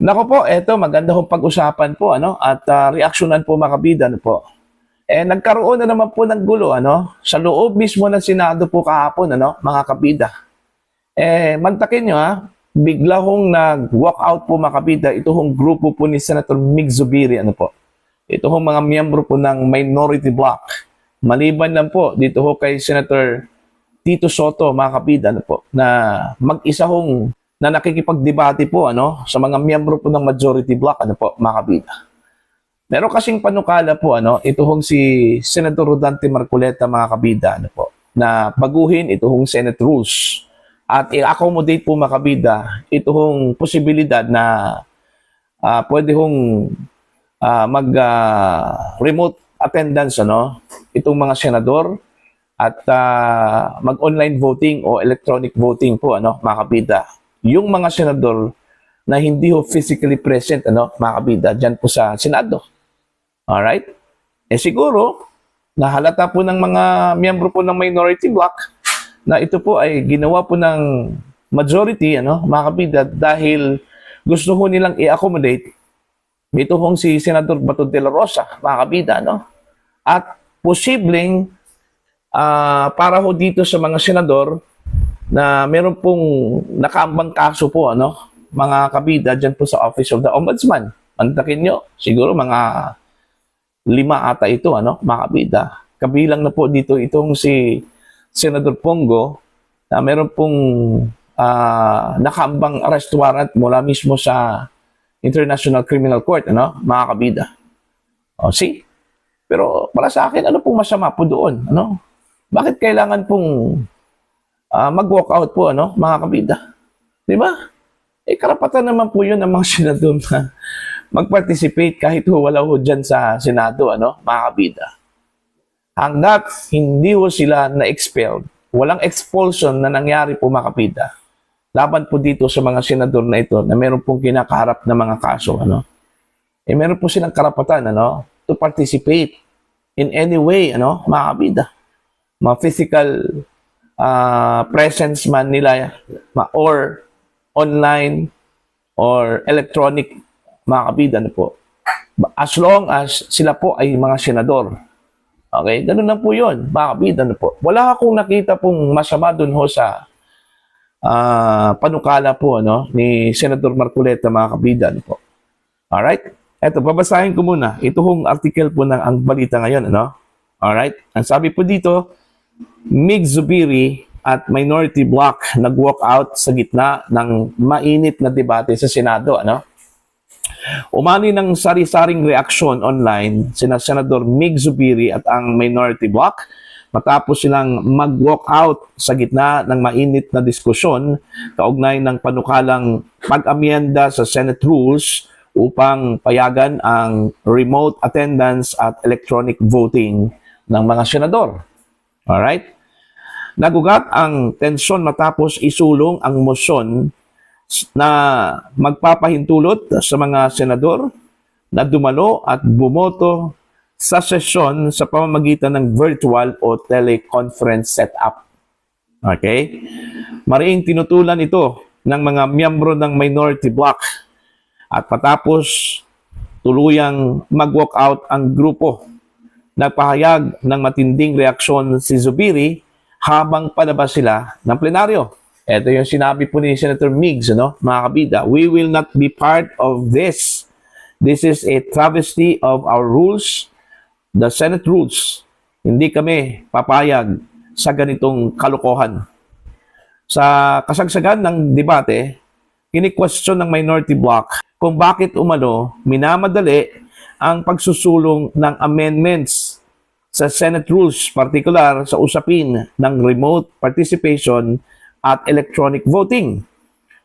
Nako po, eto maganda hong pag-usapan po at reaksyonan po mga kabida po. Nagkaroon na naman po ng gulo sa loob mismo ng Senado po kahapon mga kabida. Mantakin nyo bigla hong nag-walk out po mga kabida ito hong grupo po ni Senator Mig Zubiri po. Ito hong mga miyembro po ng minority bloc. Maliban lang po dito ho kay Senator Tito Soto mga kabida po na mag-isa hong na nakikipagdebate po sa mga miyembro po ng majority bloc po mga kabida. Meron kasing panukala po ito hong si Senator Rodante Marcoleta mga kabida po na baguhin ito hong Senate rules at i-accommodate po mga kabida ito hong posibilidad na pwede hong mag remote attendance itong mga senador at mag-online voting o electronic voting po mga kabida. Yung mga senador na hindi ho physically present mga kabida dyan po sa Senado. Alright? Siguro nahalata po ng mga miyembro po ng minority bloc na ito po ay ginawa po ng majority mga kabida dahil gusto ho nilang i-accommodate ito hong si Senador Bato de la Rosa mga kabida at posibleng para ho dito sa mga senador na meron pong nakaambang kaso po mga kabida dyan po sa Office of the Ombudsman. Antakin nyo, siguro mga 5 ata ito mga kabida. Kabilang na po dito itong si Senador Pongo na meron pong nakaambang arrest warrant mula mismo sa International Criminal Court mga kabida. See? Pero para sa akin, ano pong masama po doon? Bakit kailangan pong mag-walk out po mga kabida? Di ba? Karapatan naman po yun ng mga senador na mag-participate kahit wala ho dyan sa Senado mga kabida. Hanggat hindi ho sila na-expelled, walang expulsion na nangyari po mga kabida, laban po dito sa mga senador na ito na meron pong kinakaharap na mga kaso meron po silang karapatan to participate in any way mga kabida. Mga physical presence man nila or online or electronic mga kabida po. As long as sila po ay mga senador. Okay? Ganun lang po yun, mga kabida po. Wala akong nakita pong masama dun ho sa panukala po ni Senator Marcoleta mga kabida po. Alright? Eto, babasahin ko muna. Ito hong article po ng ang balita ngayon. Alright? Ang sabi po dito, Mig Zubiri at minority bloc nag-walk out sa gitna ng mainit na debate sa Senado. Umani ng sari-saring reaksyon online sina Senador Mig Zubiri at ang minority bloc matapos silang mag-walk out sa gitna ng mainit na diskusyon kaugnay ng panukalang pag-amyenda sa Senate rules upang payagan ang remote attendance at electronic voting ng mga senador. Alright? Nagugat ang tensyon matapos isulong ang motion na magpapahintulot sa mga senador na dumalo at bumoto sa sesyon sa pamamagitan ng virtual o teleconference setup. Okay? Mariing tinutulan ito ng mga miyembro ng minority bloc at patapos tuluyang mag-walk out ang grupo. Nagpahayag ng matinding reaksyon si Zubiri habang palabas sila ng plenaryo. Ito yung sinabi po ni Senator Migs, mga kabida. We will not be part of this. This is a travesty of our rules, the Senate rules. Hindi kami papayag sa ganitong kalokohan. Sa kasagsagan ng debate, kini-question ng minority bloc kung bakit minamadali ang pagsusulong ng amendments sa Senate rules, particular sa usapin ng remote participation at electronic voting.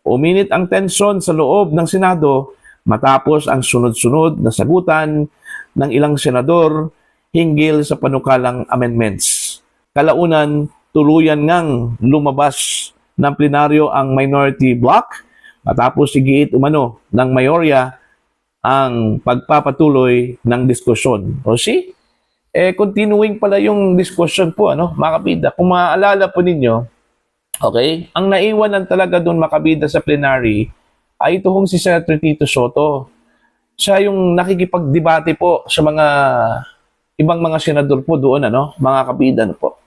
Uminit ang tensyon sa loob ng Senado matapos ang sunod-sunod na sagutan ng ilang senador hinggil sa panukalang amendments. Kalaunan, tuluyan ngang lumabas ng plenaryo ang minority bloc matapos sigiit ng mayorya ang pagpapatuloy ng diskusyon. O see? Continuing pala yung discussion po, mga kabida. Kung maaalala po ninyo, okay, ang naiwan lang talaga doon makabida sa plenary ay ito hong si Senator Tito Soto. Siya yung nakikipagdebate po sa mga ibang mga senador po doon, mga kabida po.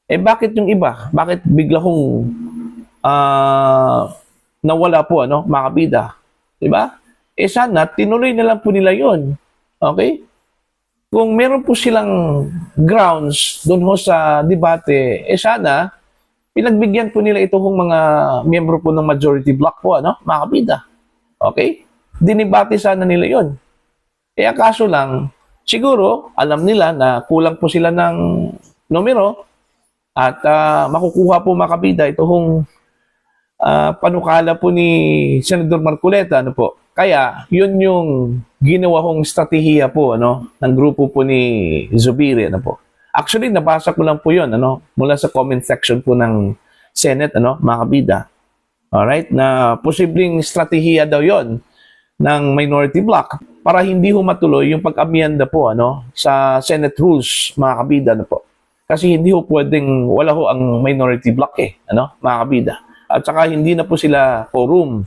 Bakit yung iba? Bakit bigla hong nawala po, mga kabida? Diba? Sana, tinuloy na lang po nila yon. Okay? Kung meron po silang grounds doon ho sa debate, sana, pinagbigyan po nila ito hong mga miyembro po ng majority block po, mga kabida. Okay? Dinibate sana nila yon. Kaso lang, siguro, alam nila na kulang po sila ng numero at makukuha po mga kabida ito hong panukala po ni Senador Marcoleta, po. Kaya, yun yung ginawa kong estratehiya po, ng grupo po ni Zubiri, po. Actually, nabasa ko lang po yun, mula sa comment section po ng Senate, mga kabida. Alright? Na posibleng estratehiya daw yon ng minority block para hindi ho matuloy yung pag-amyenda po, sa Senate rules, mga kabida, po. Kasi hindi ho pwedeng, wala ho ang minority block mga kabida. At saka hindi na po sila quorum.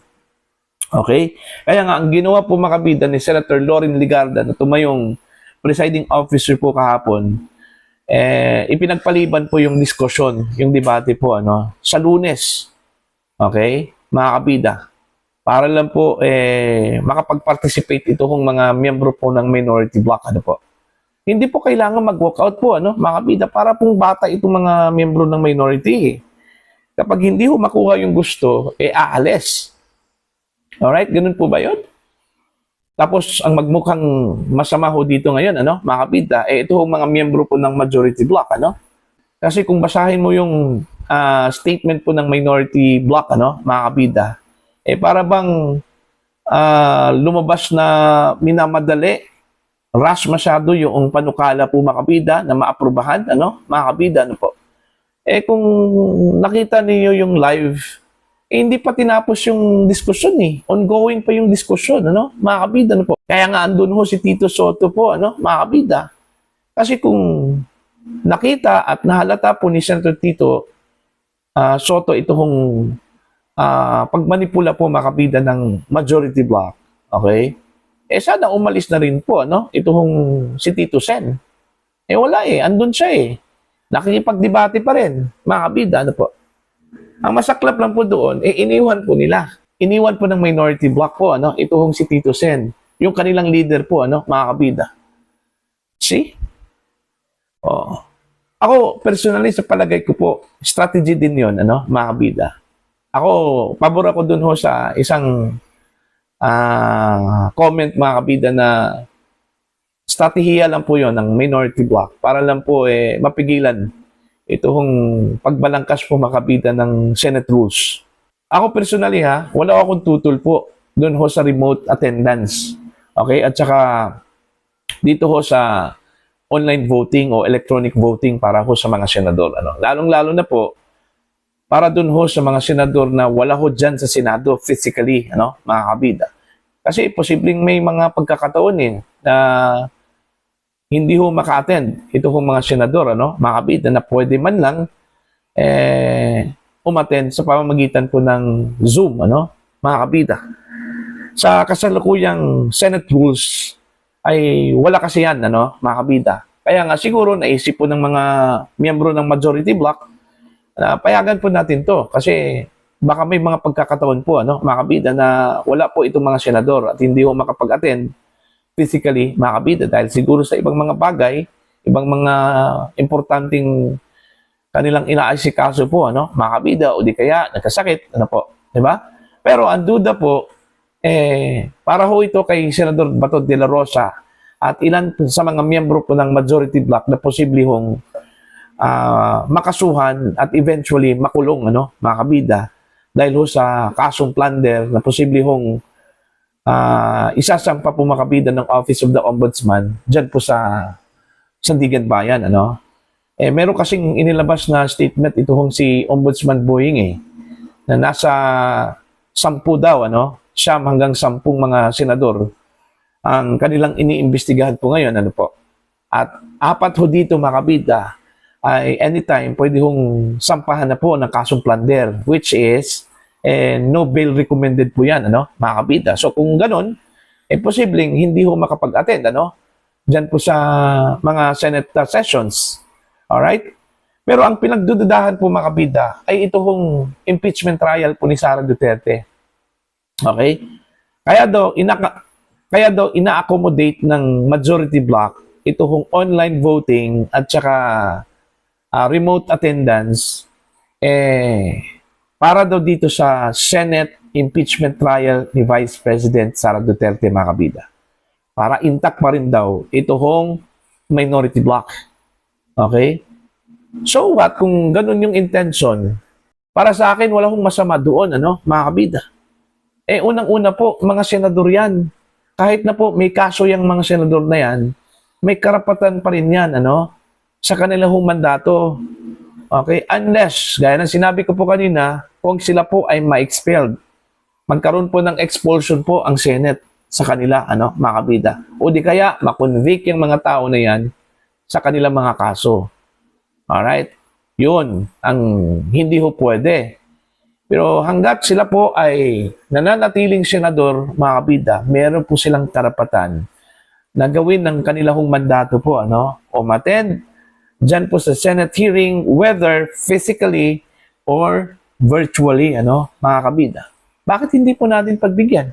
Okay? Kaya nga, ang ginawa po mga kabida ni Senator Loren Legarda na tumayong presiding officer po kahapon, ipinagpaliban po yung diskusyon, yung debate po, sa Lunes. Okay? Mga kabida. Para lang po, makapag-participate ito kung mga miyembro po ng minority block, po. Hindi po kailangan mag-walkout po, mga kabida, para pong bata itong mga miyembro ng minority. Kapag hindi ho makuha yung gusto, aalis. Alright, ganun po ba yun? Tapos, ang magmukhang masama ho dito ngayon, mga kabida, ito ho mga miyembro po ng majority block, Kasi kung basahin mo yung statement po ng minority block, mga kabida, para bang lumabas na minamadali, rush masyado yung panukala po mga kabida na maaprubahan, mga kabida, po. Kung nakita niyo yung live, hindi pa tinapos yung diskusyon Ongoing pa yung diskusyon, mga kabida, po. Kaya nga andun ho si Tito Soto po, mga kabida. Kasi kung nakita at nahalata po ni Senator Tito Soto ito hong pagmanipula po mga kabida ng majority block, okay? Sana umalis na rin po, ito hong si Tito Sen. Wala andun siya Nakikipagdebate pa rin, mga kabida, po. Ang masaklap lang po doon, iniwan po nila. Iniwan po ng minority block po, ito hong si Tito Sen. Yung kanilang leader po, mga kabida. See? Ako, personally, sa palagay ko po, strategy din yun, mga kabida. Ako, pabor ako dun ho sa isang comment, mga kabida, na strategiya lang po yon ng minority block para lang po mapigilan ito hong pagbalangkas po mga kabida ng Senate rules. Ako personally wala akong tutol po doon ho sa remote attendance. Okay? At saka dito ho sa online voting o electronic voting para ho sa mga senador. Lalong-lalo na po para doon ho sa mga senador na wala ho dyan sa Senado physically, mga kabida. Kasi posibleng may mga pagkakataon na hindi ho maka-attend ito hong mga senador, mga kabida, na pwede man lang umattend sa pamamagitan po ng Zoom, mga kabida. Sa kasalukuyang Senate rules ay wala kasi yan, mga kabida. Kaya nga siguro naisip po ng mga miyembro ng majority block na payagan po natin to kasi baka may mga pagkakataon po, mga kabida, na wala po itong mga senador at hindi ho makapag-attend physically, mga kabida, dahil siguro sa ibang mga bagay, ibang mga importanteng kanilang inaasikaso po, mga kabida, o di kaya nagkasakit, po, di ba? Pero ang duda po, para ho ito kay Senador Bato de la Rosa at ilan sa mga miyembro po ng majority block na posible hong makasuhan at eventually makulong, mga kabida, dahil ho sa kasong plunder na posible hong isasampa po mga kabida ng Office of the Ombudsman dyan po sa Sandigan Bayan, meron kasing inilabas na statement ito hong si Ombudsman Boying na nasa 10 daw, siyam hanggang 10 mga senador ang kanilang iniimbestigahan po ngayon, po. At 4 ho dito mga kabida ay anytime pwede hong sampahan na po ng kasong plunder, which is no bail recommended po yan, ano, mga kabida. So kung ganun, posibleng hindi ho makapag-attend, ano, dyan po sa mga Senate sessions. Alright? Pero ang pinagdududahan po, mga kabida, ay ito hong impeachment trial po ni Sara Duterte. Okay? Kaya daw ina-accommodate ng majority bloc ito hong online voting at saka remote attendance para daw dito sa Senate impeachment trial ni Vice President Sara Duterte, mga kabida. Para intact pa rin daw ito hong minority bloc. Okay? So what kung ganun yung intention? Para sa akin, wala hong masama doon, ano, mga kabida. Unang-una po, mga senador yan. Kahit na po may kaso yung mga senador na yan, may karapatan pa rin yan, ano, sa kanilang mandato. Okay? Unless, gaya ng sinabi ko po kanina, kung sila po ay ma-expelled, magkaroon po ng expulsion po ang Senate sa kanila, ano, mga kabida. O di kaya, makonvict yung mga tao na yan sa kanilang mga kaso. Alright? Yun, ang hindi ho pwede. Pero hanggat sila po ay nananatiling senador, mga kabida, meron po silang karapatan na gawin ng kanilang mandato po, ano, o mattend dyan po sa Senate hearing, whether physically or virtually, ano, mga kabida. Bakit hindi po natin pagbigyan?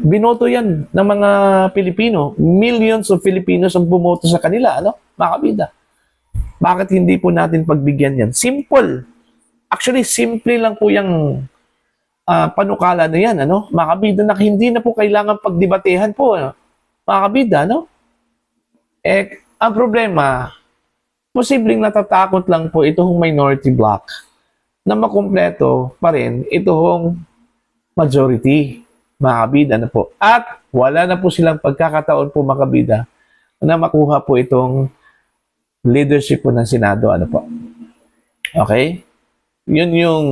Binoto yan ng mga Pilipino. Millions of Filipinos ang bumoto sa kanila, ano, mga kabida. Bakit hindi po natin pagbigyan yan? Simple. Actually, simple lang po yung panukala na yan, ano, mga kabida, na hindi na po kailangan pagdebatehan po, ano, mga kabida, no? Ang problema, posibleng natatakot lang po itong minority bloc na makumpleto pa rin itong majority, mga kabida, na po. At wala na po silang pagkakataon po, mga kabida, na makuha po itong leadership po ng Senado, ano po. Okay? Yun yung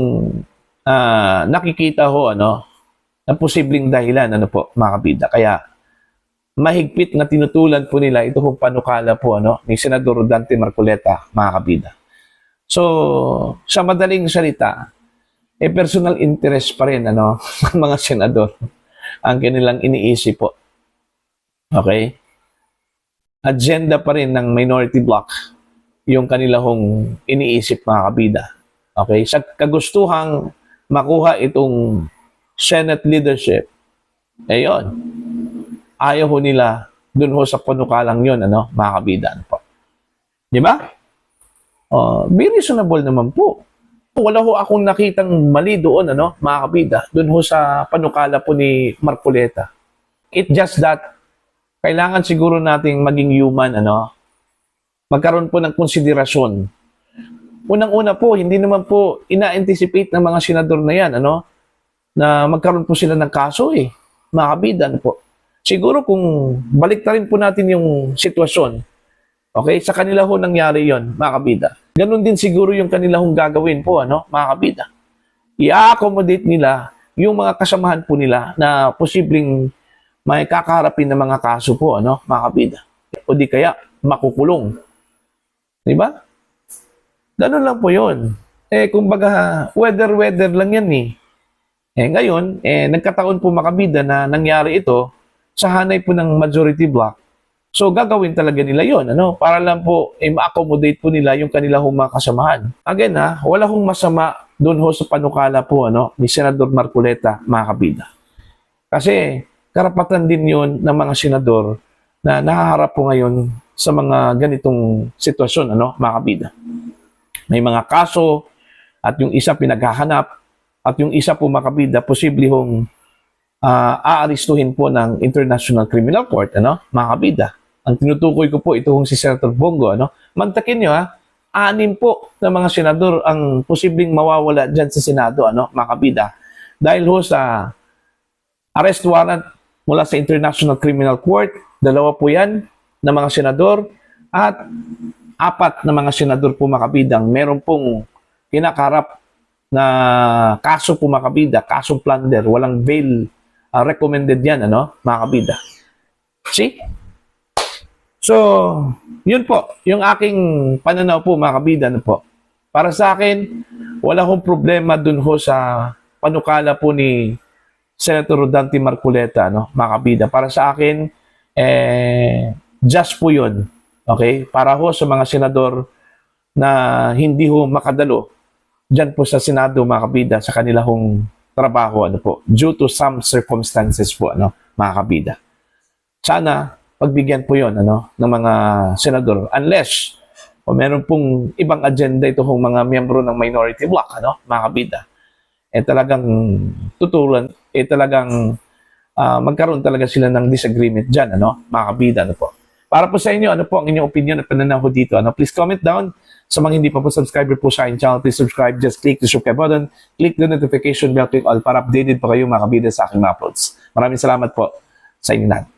nakikita ho, ano, na posibleng dahilan, ano po, mga kabida. Kaya mahigpit na tinutulan po nila ito pong panukala po, ano, ni Senador Dante Marcoleta, mga kabida. So, sa madaling salita, personal interest pa rin, ano, ng mga senador ang kanilang iniisip po. Okay? Agenda pa rin ng minority bloc yung kanilang iniisip, mga kabida. Okay? Sa kagustuhang makuha itong Senate leadership, yun, ayaw ho nila dun ho sa panukalang yun, ano, mga kabida, ano po. Di ba? Be reasonable naman po. Wala ho akong nakitang mali doon, ano, mga kabida, dun ho sa panukala po ni Marcoleta. It just that, kailangan siguro nating maging human, ano, magkaroon po ng konsiderasyon. Unang-una po, hindi naman po ina-anticipate ng mga senador na yan, ano, na magkaroon po sila ng kaso, mga kabida, ano po. Siguro kung balik na rin po natin yung sitwasyon, okay, sa kanila ho nangyari yon, mga kabida. Ganon din siguro yung kanila hong gagawin po, ano, mga kabida. I-accommodate nila yung mga kasamahan po nila na posibleng may kakaharapin ng mga kaso po, ano, mga kabida. O di kaya makukulong. Di ba? Ganon lang po yun. Kumbaga, weather lang yan ngayon, nagkataon po, mga kabida, na nangyari ito sa hanay po ng majority bloc. So, gagawin talaga nila yon, ano, para lang po ma-accommodate po nila yung kanilang mga kasamahan. Again, wala hong masama doon ho sa panukala po, ano, ni Senador Marcoleta, mga kabida. Kasi, karapatan din yon ng mga senador na nahaharap po ngayon sa mga ganitong sitwasyon, ano, mga kabida. May mga kaso at yung isa pinaghahanap at yung isa po, mga kabida, posible hong aaristuhin po ng International Criminal Court, ano, mga kabida. Ang tinutukoy ko po ito si Senator Bongo, ano. Mantakin nyo, 6 po na mga senador ang posibleng mawawala dyan sa Senado, ano, mga kabida. Dahil ho sa arrest warrant mula sa International Criminal Court, 2 po yan na mga senador at 4 na mga senador po, mga kabidang meron pong kinakarap na kaso po, mga kabida, kasong plunder, walang bail recommended yan, ano, mga kabida. See? So, yun po, yung aking pananaw po, mga kabida, ano po, Para sa akin, wala hong problema dun ho sa panukala po ni Senator Rodante Marcoleta, no, mga kabida. Para sa akin, just po yun. Okay? Para ho sa mga senador na hindi ho makadalo dyan po sa Senado, mga kabida, sa kanila hong trabaho, ano po, due to some circumstances po, ano, mga kabida. Sana, pagbigyan po yun, ano, ng mga senador. Unless, o meron pong ibang agenda ito hong mga miyembro ng minority bloc, ano, mga kabida. Talagang tutulan, talagang magkaroon talaga sila ng disagreement dyan, ano, mga kabida, ano po. Para po sa inyo, ano po ang inyong opinion at pananaw ko dito, ano, please comment down. Sa mga hindi pa po subscriber po sa aking channel, please subscribe, just click the subscribe button, click the notification bell, click all para updated pa kayo mga kabida sa aking uploads. Maraming salamat po sa inyo lahat.